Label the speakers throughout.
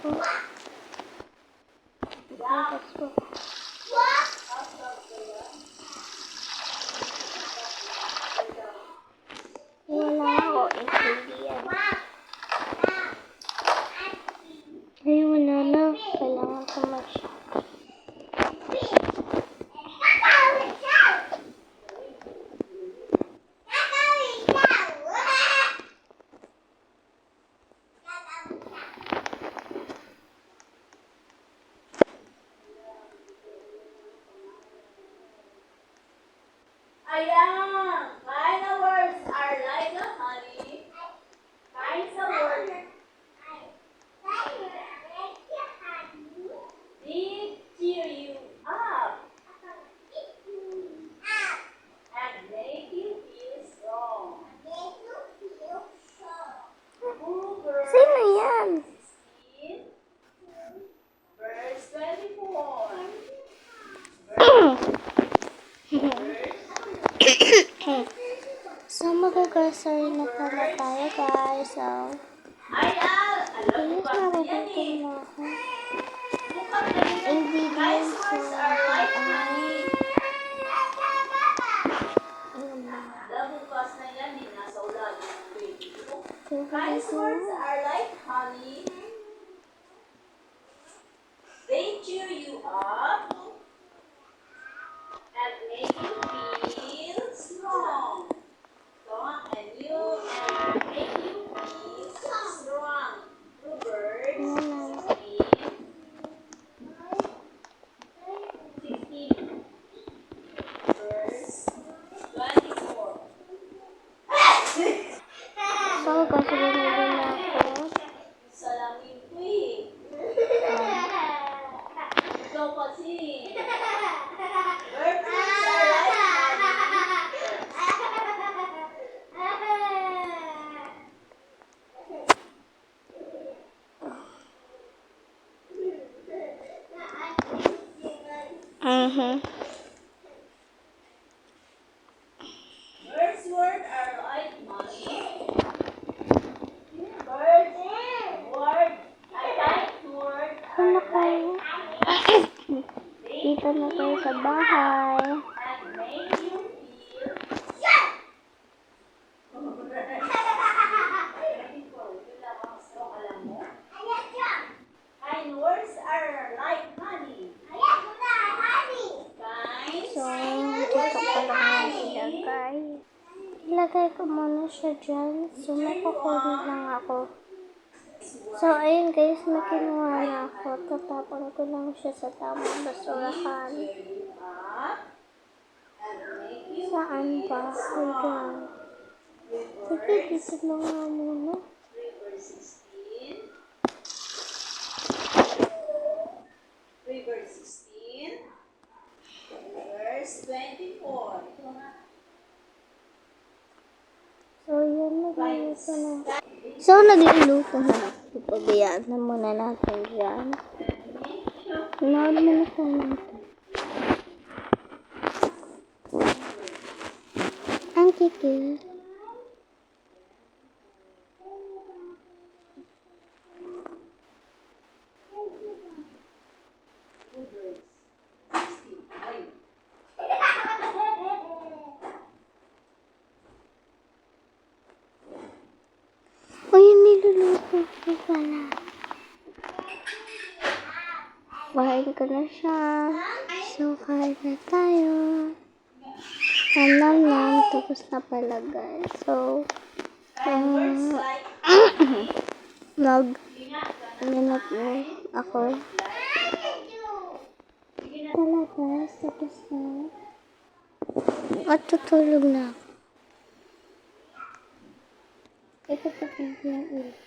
Speaker 1: ko. Tapos po. Wala ako ingredients. Ay, wala na. Kailangan ko mag-shop.
Speaker 2: Ayan! Kind of words are like a honey. Kinds of words. They cheer you up and make you feel strong. Proverbs
Speaker 1: Sino yan?
Speaker 2: 16, verse 24.
Speaker 1: So, mag-grocery na pala tayo, guys. So,
Speaker 2: Alam mo
Speaker 1: please
Speaker 2: ba yan
Speaker 1: mabubutin
Speaker 2: eh?
Speaker 1: mo ako.
Speaker 2: Mukhang ganyan.
Speaker 1: Ingredients ko
Speaker 2: Words are like honey. Nabukas na yan, di nasa ulalim ng baby ko. Nice words are like honey. They cheer you up and make you feel strong. And make you feel strong. Proverbs 16, verse 24.
Speaker 1: So, grocery na din ako.
Speaker 2: Salamin ko eh. Ikaw kasi. Words are like honey. Birds' words are like money. Birds' word, I like word
Speaker 1: Ano
Speaker 2: are
Speaker 1: kayo?
Speaker 2: like
Speaker 1: Dito na kayo sa bahay.
Speaker 2: and make you feel. Alam mo? Kind words are like honey. Kind
Speaker 1: So, dito ko lang yan ilagay. Ilagay ko muna siya dyan. So, may kukunin lang ako. So, ayun guys, may kinuha na ako. Tatapon ko lang siya sa tamang basurahan. Saan ba? Ayan. Sige, dito na nga muna.
Speaker 2: Verse 16, verse 24. Ito nga.
Speaker 1: So, yun, nagluluto na. So, nagluluto na. Ipabayaan na muna natin dyan. Nood mo na tayo nito. Ang kikil. O, yun niluluto ko pala. Kain ko na siya. So, kain na tayo. Nam. Tapos na pala, guys. So, minute mo ako. Pala, guys. Tapos na. At tutulog na ako. Ito pa yung ulit.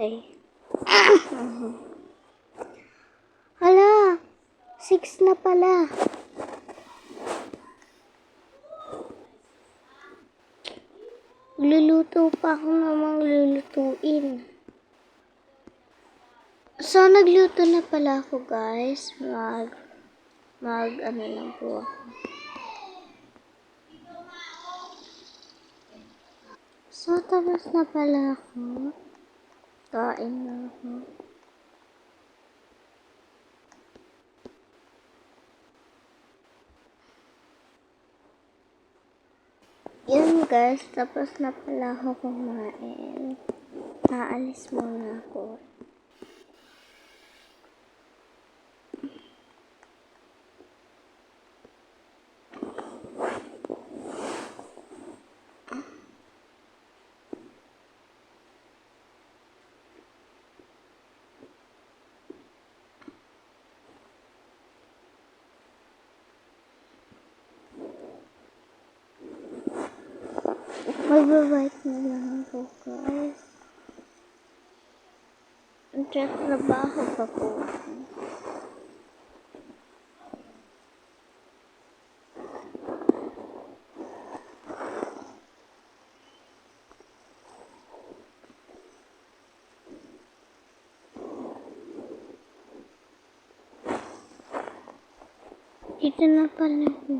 Speaker 1: Ay. Hala, 6 na pala. Luluto pa ako namang lulutuin. So, nagluto na pala ako, guys. Ano lang po ako. So, tapos na pala ako. Kain na ako. Yan, guys. Tapos na pala ako kumain. Naalis muna ako. Magbabait na lang ako, guys. Trabaho pa po ako. Dito na pala po.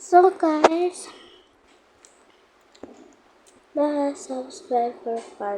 Speaker 1: So, guys, subscribe for part